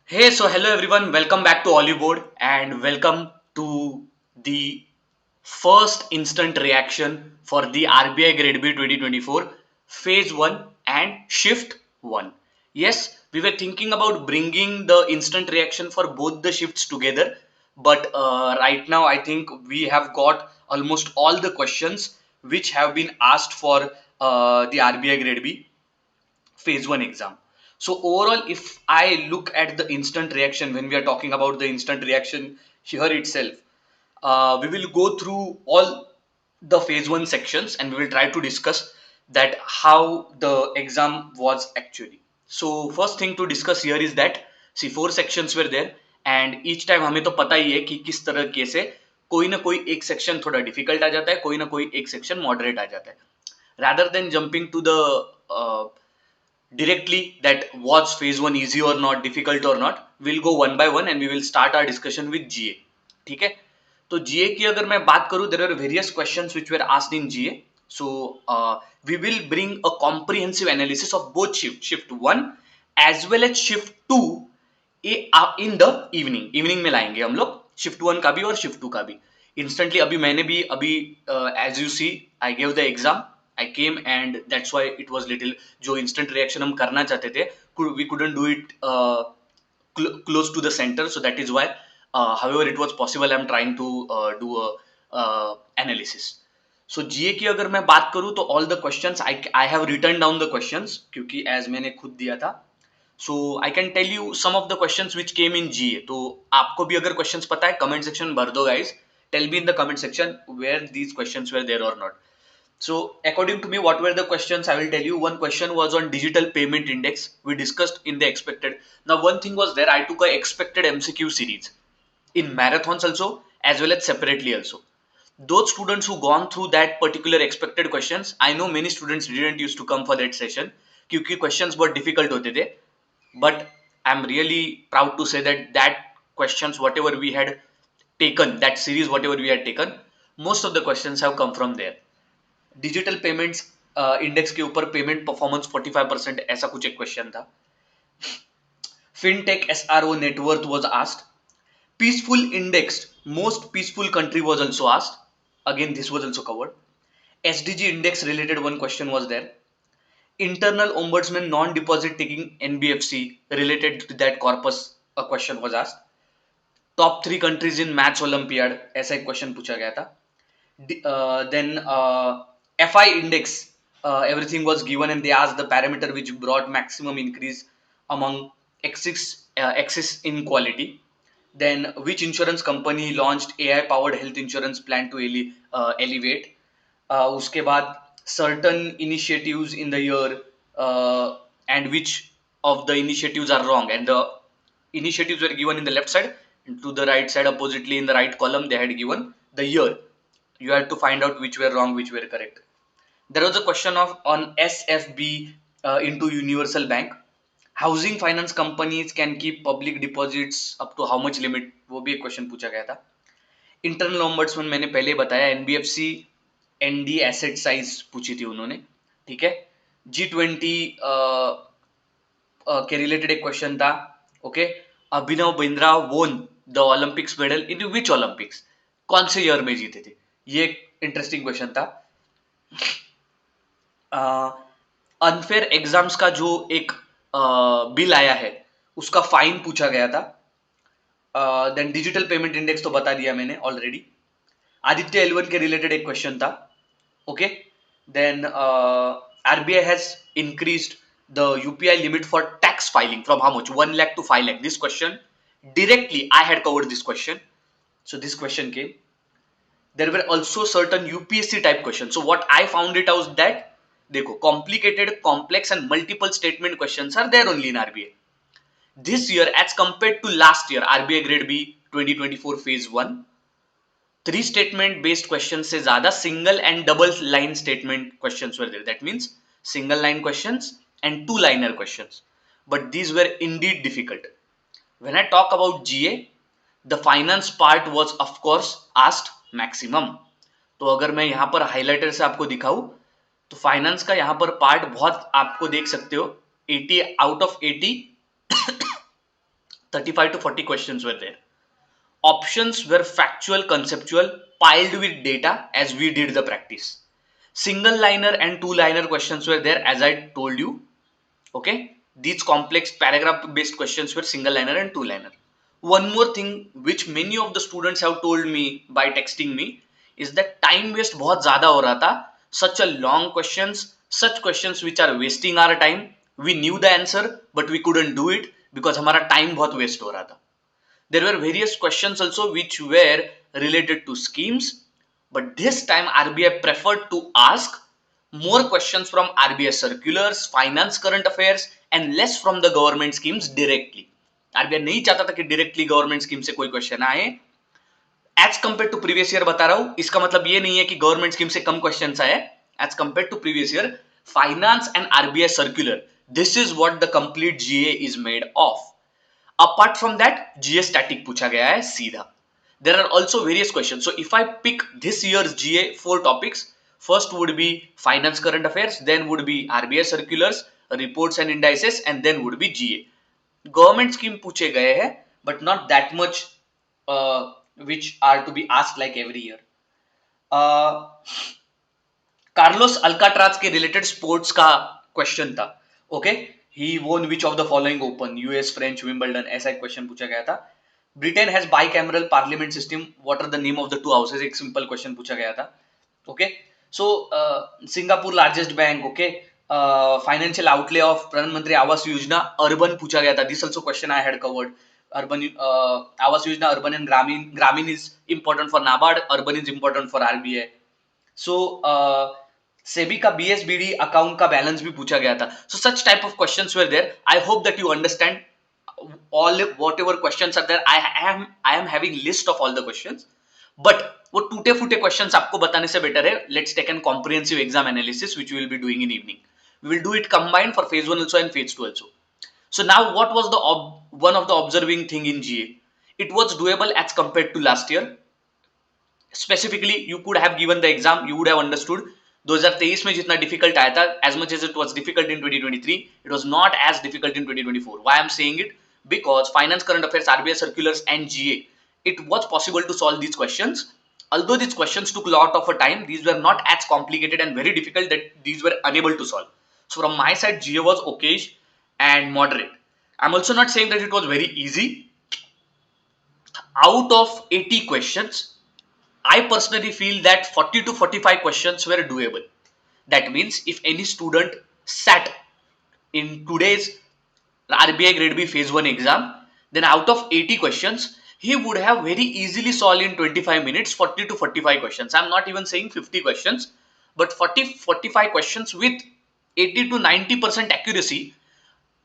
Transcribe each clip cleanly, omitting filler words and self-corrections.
Hey, so hello everyone, welcome back to Oliveboard and welcome to the first instant reaction for the RBI Grade B 2024 Phase 1 and Shift 1. Yes, we were thinking about bringing the instant reaction for both the shifts together, but right now I think we have got almost all the questions which have been asked for the RBI Grade B Phase 1 exam. So overall, if I look at the instant reaction, when we are talking about the instant reaction here itself, we will go through all the phase 1 sections and we will try to discuss that how the exam was actually. So first thing to discuss here is that see four sections were there and each time हमें तो पता ही है कि किस तरह के से कोई ना कोई एक सेक्शन थोड़ा डिफिकल्ट आ जाता है, कोई ना कोई एक सेक्शन मॉडरेट आ जाता है. Rather than jumping to the directly that was phase 1 easy or not, difficult or not, we'll go one by one and we will start our discussion with GA. ठीक है, तो GA की अगर मैं बात करूं, there are various questions which were asked in GA. So we will bring a comprehensive analysis of both shift 1 as well as shift 2 in the evening में लाएंगे हम लोग शिफ्ट 1 का भी और शिफ्ट 2 का भी इंस्टेंटली. अभी मैंने भी अभी as you see I gave the exam, I came and that's why it was little. जो इंस्टेंट रिएक्शन हम करना चाहते थे we couldn't do it close to the center, so that is why however it was possible I'm trying to do a analysis. So GA की अगर मैं बात करूं तो all the questions I have written down the questions क्योंकि as मैंने खुद दिया था. So I can tell you some of the questions which came in GA. तो आपको भी अगर questions पता है comment section में भर दो guys. Tell me in the comment section where these questions were there or not. So according to me, what were the questions? I will tell you. One question was on digital payment index. We discussed in the expected. Now one thing was there. I took a expected MCQ series in marathons also as well as separately also. Those students who gone through that particular expected questions, I know many students didn't used to come for that session क्योंकि questions बहुत difficult होते थे. But I'm really proud to say that that questions whatever we had taken, that series whatever we had taken, most of the questions have come from there. Digital payments index के ऊपर payment performance 45% ऐसा कुछ एक question था. Fintech SRO net worth was asked. Peaceful indexed most peaceful country was also asked. Again this was also covered. SDG index related one question was there. Internal ombudsman non deposit taking NBFC related to that corpus a question was asked. Top 3 countries in maths olympiad ऐसा एक question पूछा गया था. Then FI index, everything was given and they asked the parameter which brought maximum increase among axis in quality. Then which insurance company launched AI powered health insurance plan to elevate. उसके बाद certain initiatives in the year and which of the initiatives are wrong, and the initiatives were given in the left side and to the right side oppositely in the right column they had given the year. You had to find out which were wrong, which were correct. There was a question of on SFB into universal bank. Housing finance companies can keep public deposits up to how much limit, वो भी एक question पूछा गया था. Internal ombudsman मैंने पहले बताया, NBFC ND asset size पूछी थी उन्होंने. ठीक है. G20 के रिलेटेड एक क्वेश्चन था. Okay. Abhinav Bindra won the Olympics medal in which Olympics, कौन से ईयर में जीते थे. ये एक इंटरेस्टिंग क्वेश्चन था. अनफेयर एग्जाम्स का जो एक बिल आया है उसका फाइन पूछा गया था. देन डिजिटल पेमेंट इंडेक्स तो बता दिया मैंने ऑलरेडी. आदित्य एल1 के रिलेटेड एक क्वेश्चन था. Okay. Then RBI has increased the UPI limit for tax filing from how much 1 lakh to 5 lakh. This question directly I had covered this question, so this question came. There were also certain UPSC type questions. So what I found it out that देखो complicated, complex and multiple statement questions are there only in RBI. This year as compared to last year RBI Grade B 2024 Phase 1, 3 statement based questions से ज़्यादा single and double line statement questions were there. That means single line questions and 2 liner questions. But these were indeed difficult. When I talk about GA, the finance part was of course asked maximum. तो अगर मैं यहाँ पर highlighter से आपको दिखाऊं तो finance का यहाँ पर पार्ट बहुत आपको देख सकते हो 80 out of 80 35 to 40 questions were there. Options were factual, conceptual, piled with data as we did the practice. Single liner and two liner questions were there, as I told you. Okay, these complex paragraph based questions were single liner and two liner. One more thing which many of the students have told me by texting me is that time waste बहुत ज़्यादा हो रहा था. Such a long questions, such questions which are wasting our time. We knew the answer but we couldn't do it because हमारा time बहुत waste हो रहा था. There were various questions also which were related to schemes, but this time RBI preferred to ask more questions from RBI circulars, finance current affairs and less from the government schemes directly. RBI नहीं चाहता था कि directly government scheme से कोई question आए. As compared to previous year बता रहा हूँ, इसका मतलब ये नहीं है कि government scheme से कम questions आए. As compared to previous year, finance and RBI circular, this is what the complete GA is made of. Apart from that, GA static पूछा गया है सीधा. There are also various questions. So if I pick this year's GA 4 topics, first would be finance current affairs, then would be RBI circulars, reports and indices, and then would be GA. Government scheme पूछे गए हैं, but not that much which are to be asked like every year. Carlos Alcaraz के related sports का question था. Okay, he won which of the following open, US, French, Wimbledon, ऐसा एक question पूछा गया था. Britain has bicameral parliament system, what are the name of the two houses, एक simple question पूछा गया था. Okay, so Singapore largest bank. Okay, financial outlay of Pradhan Mantri Awas Yojana, urban पूछा गया था. This also question I had covered. Urban Awas Yojana, urban and gramin. Gramin is important for NABARD, urban is important for RBI. So SEBI का BSBD account का balance भी पूछा गया था. So such type of questions were there. I hope that you understand all whatever questions are there. I am having list of all the questions, but वो टूटे फूटे questions आपको बताने से better है. Let's take an comprehensive exam analysis which we will be doing in evening. We will do it combined for phase 1 also and phase 2 also. So now what was the one of the observing thing in GA? It was doable as compared to last year. Specifically you could have given the exam, you would have understood 2023 में जितना difficult आया था, as much as it was difficult in 2023, it was not as difficult in 2024. Why I am saying it? Because finance current affairs, RBI circulars and GA, it was possible to solve these questions. Although these questions took a lot of a time, these were not as complicated and very difficult that these were unable to solve. So from my side, GA was okay and moderate. I'm also not saying that it was very easy. Out of 80 questions, I personally feel that 40 to 45 questions were doable. That means if any student sat in today's RBI Grade B phase 1 exam, then out of 80 questions, he would have very easily solved in 25 minutes 40 to 45 questions. I'm not even saying 50 questions, but 40-45 questions with 80 to 90% accuracy.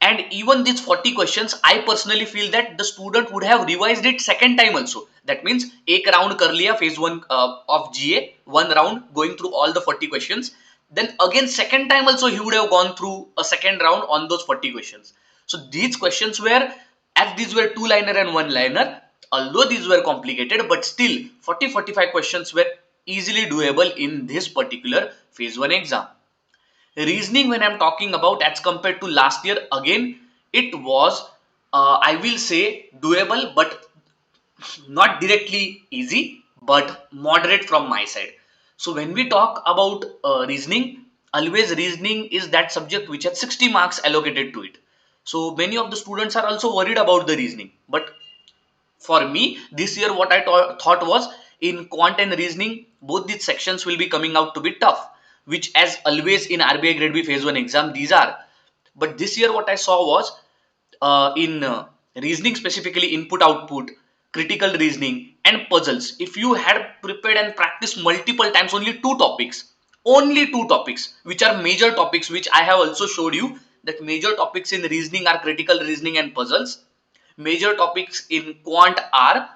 And even these 40 questions, I personally feel that the student would have revised it second time also. That means एक round कर लिया phase 1 of GA, one round going through all the 40 questions. Then again second time also he would have gone through a second round on those 40 questions. So these questions were, as these were two liner and one liner, although these were complicated, but still 40-45 questions were easily doable in this particular phase 1 exam. Reasoning, when I'm talking about as compared to last year, again it was I will say doable, but not directly easy, but moderate from my side. So when we talk about reasoning, always reasoning is that subject which has 60 marks allocated to it. So many of the students are also worried about the reasoning, but for me this year what I thought was, in quant and reasoning, both these sections will be coming out to be tough, which as always in RBI Grade B phase 1 exam these are. But this year what I saw was in reasoning, specifically input output, critical reasoning and puzzles, if you had prepared and practiced multiple times only two topics which are major topics, which I have also showed you that major topics in reasoning are critical reasoning and puzzles. Major topics in quant are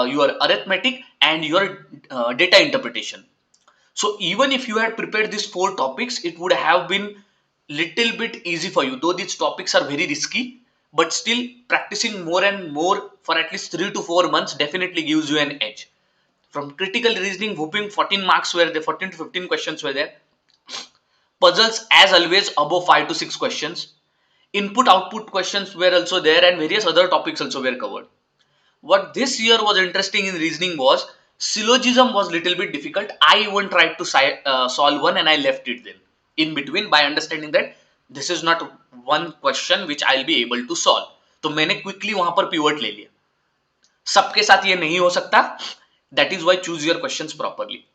your arithmetic and your data interpretation. So even if you had prepared these four topics, it would have been little bit easy for you, though these topics are very risky, but still practicing more and more for at least 3 to 4 months definitely gives you an edge. From critical reasoning, whooping 14 marks were there, 14 to 15 questions were there. Puzzles, as always, above 5 to 6 questions. Input output questions were also there, and various other topics also were covered. What this year was interesting in reasoning was syllogism was little bit difficult. I even tried to solve one and I left it then in between by understanding that this is not one question which I'll be able to solve. तो मैंने quickly वहां पर pivot ले लिया. सबके साथ ये नहीं हो सकता. That is why choose your questions properly.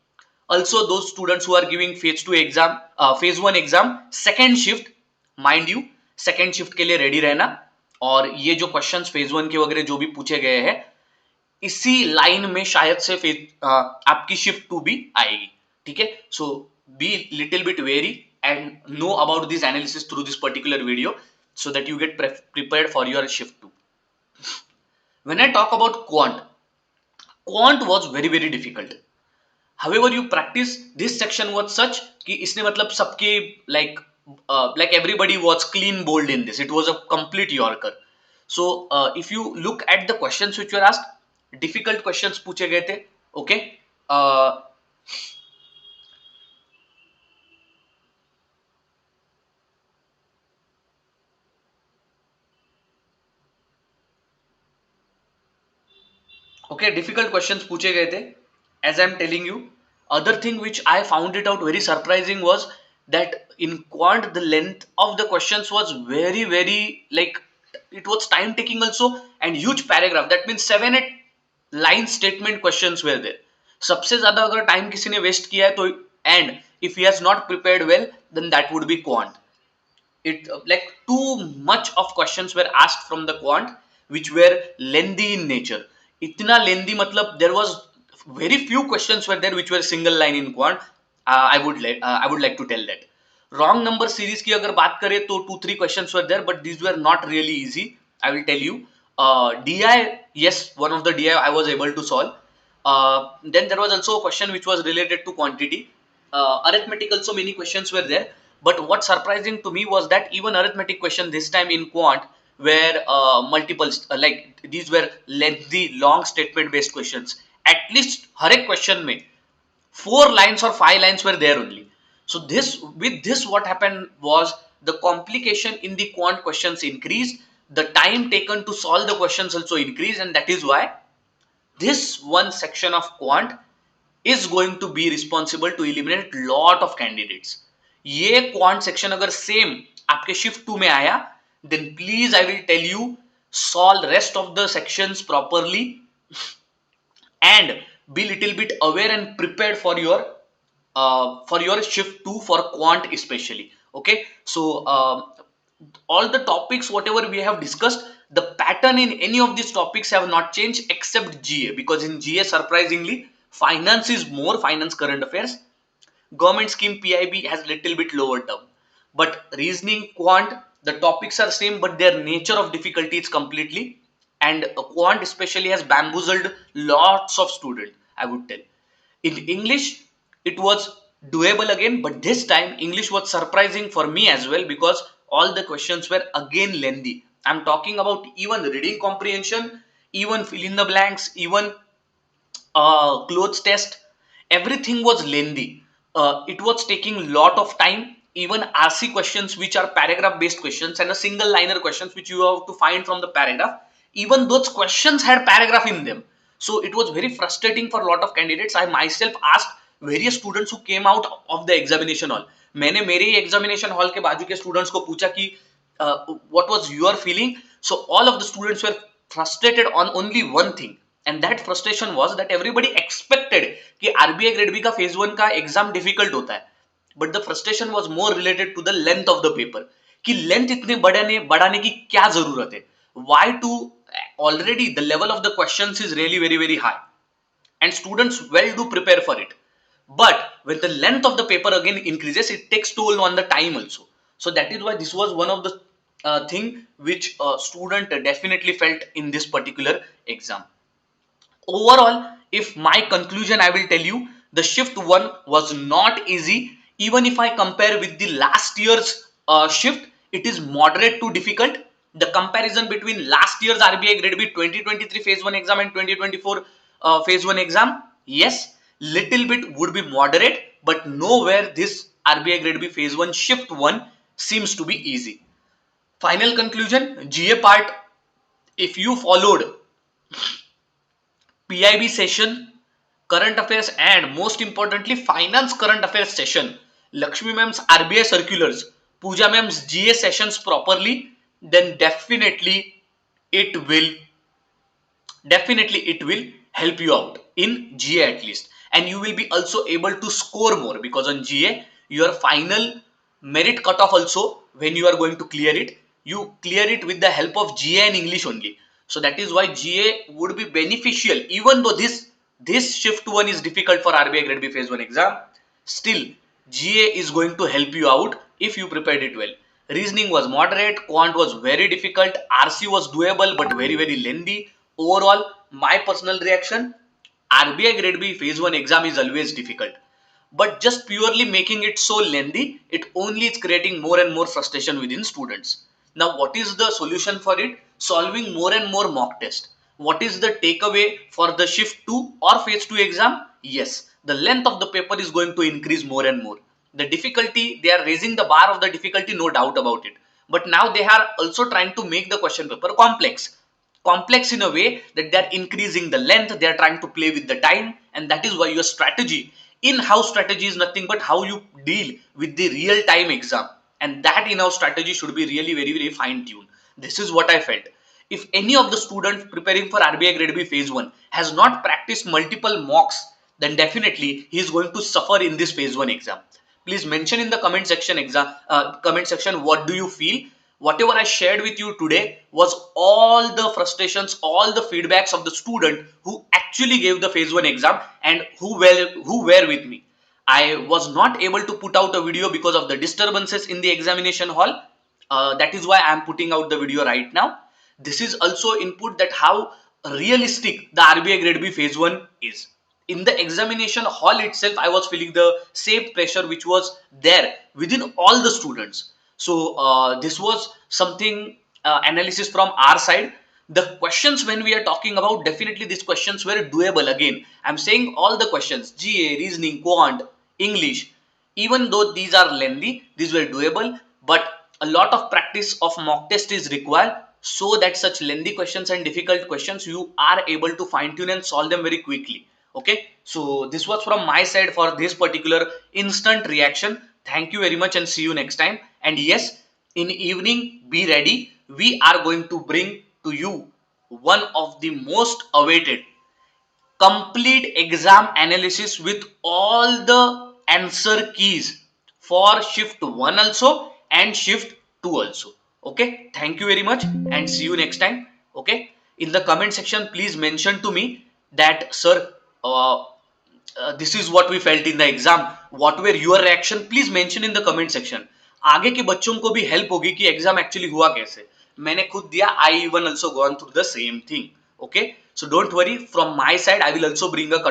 Also, those students who are giving phase 2 exam, phase 1 exam, second shift, mind you, second shift के लिए ready रहना. और ये जो questions phase 1 के वगैरह जो भी पूछे गए हैं, इसी लाइन में शायद से आपकी शिफ्ट 2 भी आएगी. ठीक है. So be little bit very and know about this analysis through this particular video so that you get prepared for your shift 2. When I talk about quant was very difficult. However, you practice this section was such कि इसने मतलब सबके like everybody was clean bowled in this. It was a complete yorker. So if you look at the questions which were asked, difficult questions पूछे गए थे. Okay. Okay, difficult questions पूछे गए थे. As I'm telling you, other thing which I found it out very surprising was that in quant the length of the questions was very like it was time taking also and huge paragraph. That means 7-8 line statement questions were there. सबसे ज्यादा अगर time किसी ने waste किया है तो and if he has not prepared well then that would be quant. It like too much of questions were asked from the quant which were lengthy in nature. Itna lengthy matlab there was very few questions were there which were single line in quant. I would like to tell that wrong number series की अगर बात करें तो 2-3 questions were there but these were not really easy. I will tell you. DI, yes, one of the DI I was able to solve. Then there was also a question which was related to quantity. Arithmetic also many questions were there. But what surprising to me was that even arithmetic question this time in quant were multiples, like these were lengthy, long statement based questions. At least हर एक question में 4 lines or 5 lines were there only. So this what happened was the complication in the quant questions increased. The time taken to solve the questions also increased, and that is why this one section of quant is going to be responsible to eliminate lot of candidates. ये quant section अगर same आपके shift 2 में आया then please I will tell you solve rest of the sections properly and be little bit aware and prepared for your shift 2 for quant especially. Okay, so all the topics whatever we have discussed, the pattern in any of these topics have not changed except GA, because in GA surprisingly finance is more, finance current affairs, government scheme PIB has little bit lower term, but reasoning quant the topics are same but their nature of difficulty is completely, and quant especially has bamboozled lots of students, I would tell. In English, it was doable again, but this time English was surprising for me as well because all the questions were again lengthy. I'm talking about even reading comprehension, even fill in the blanks, even clothes test. Everything was lengthy. It was taking lot of time. Even RC questions, which are paragraph based questions, and a single liner questions which you have to find from the paragraph, even those questions had paragraph in them. So it was very frustrating for a lot of candidates. I myself asked various students who came out of the examination hall. मैंने मेरे ही examination hall के बाजू के students को पूछा कि what was your feeling? So all of the students were frustrated on only one thing, and that frustration was that everybody expected कि RBI Grade B का phase 1 का exam difficult होता है, but the frustration was more related to the length of the paper कि length इतने बढ़ाने की क्या जरूरत है? Why to already the level of the questions is really very high and students well do prepare for it, but when the length of the paper again increases it takes toll on the time also. So that is why this was one of the thing which a student definitely felt in this particular exam. Overall, if my conclusion I will tell you, the shift 1 was not easy. Even if I compare with the last year's shift, it is moderate to difficult. The comparison between last year's RBI Grade B 2023 phase 1 exam and 2024 phase 1 exam, yes, little bit would be moderate, but nowhere this RBI Grade B phase 1 shift 1 seems to be easy. Final conclusion, GA part, if you followed PIB session, current affairs, and most importantly finance current affairs session, Lakshmi ma'am's RBI circulars, Pooja ma'am's GA sessions properly, then it will it will help you out in GA at least, and you will be also able to score more, because on GA your final merit cutoff also, when you are going to clear it, you clear it with the help of GA and English only. So that is why GA would be beneficial, even though this shift 1 is difficult for RBI Grade B phase 1 exam. Still, GA is going to help you out if you prepared it well. Reasoning was moderate, quant was very difficult, RC was doable but very lengthy. Overall, my personal reaction, RBI Grade B phase 1 exam is always difficult. But just purely making it so lengthy, it only is creating more and more frustration within students. Now, what is the solution for it? Solving more and more mock test. What is the takeaway for the shift 2 or phase 2 exam? Yes, the length of the paper is going to increase more and more. The difficulty, they are raising the bar of the difficulty, no doubt about it. But now they are also trying to make the question paper complex in a way that they're increasing the length, they're trying to play with the time, and that is why your strategy, in-house strategy, is nothing but how you deal with the real-time exam, and that in-house strategy should be really very fine-tuned. This is what I felt. If any of the students preparing for RBI Grade B phase 1 has not practiced multiple mocks, then definitely he is going to suffer in this phase 1 exam. Please mention in the comment section what do you feel. Whatever I shared with you today was all the frustrations, all the feedbacks of the student who actually gave the phase 1 exam and who were with me. I was not able to put out a video because of the disturbances in the examination hall. That is why I am putting out the video right now. This is also input that how realistic the RBI Grade B phase 1 is. In the examination hall itself, I was feeling the same pressure which was there within all the students. So this was something analysis from our side. The questions, when we are talking about, definitely these questions were doable. Again, I'm saying all the questions, GA, reasoning, quant, English, even though these are lengthy, these were doable, but a lot of practice of mock test is required, so that such lengthy questions and difficult questions you are able to fine tune and solve them very quickly. Okay, so this was from my side for this particular instant reaction. Thank you very much and see you next time. And yes, in evening, be ready. We are going to bring to you one of the most awaited complete exam analysis with all the answer keys for shift 1 also and shift 2 also. Okay, thank you very much and see you next time. Okay, in the comment section please mention to me that sir, this is what we felt in the exam, what were your reaction, please mention in the comment section. आगे के बच्चों को भी help होगी कि exam actually हुआ कैसे, मैंने खुद दिया, I even also gone through the same thing. Okay, so don't worry, from my side I will also bring a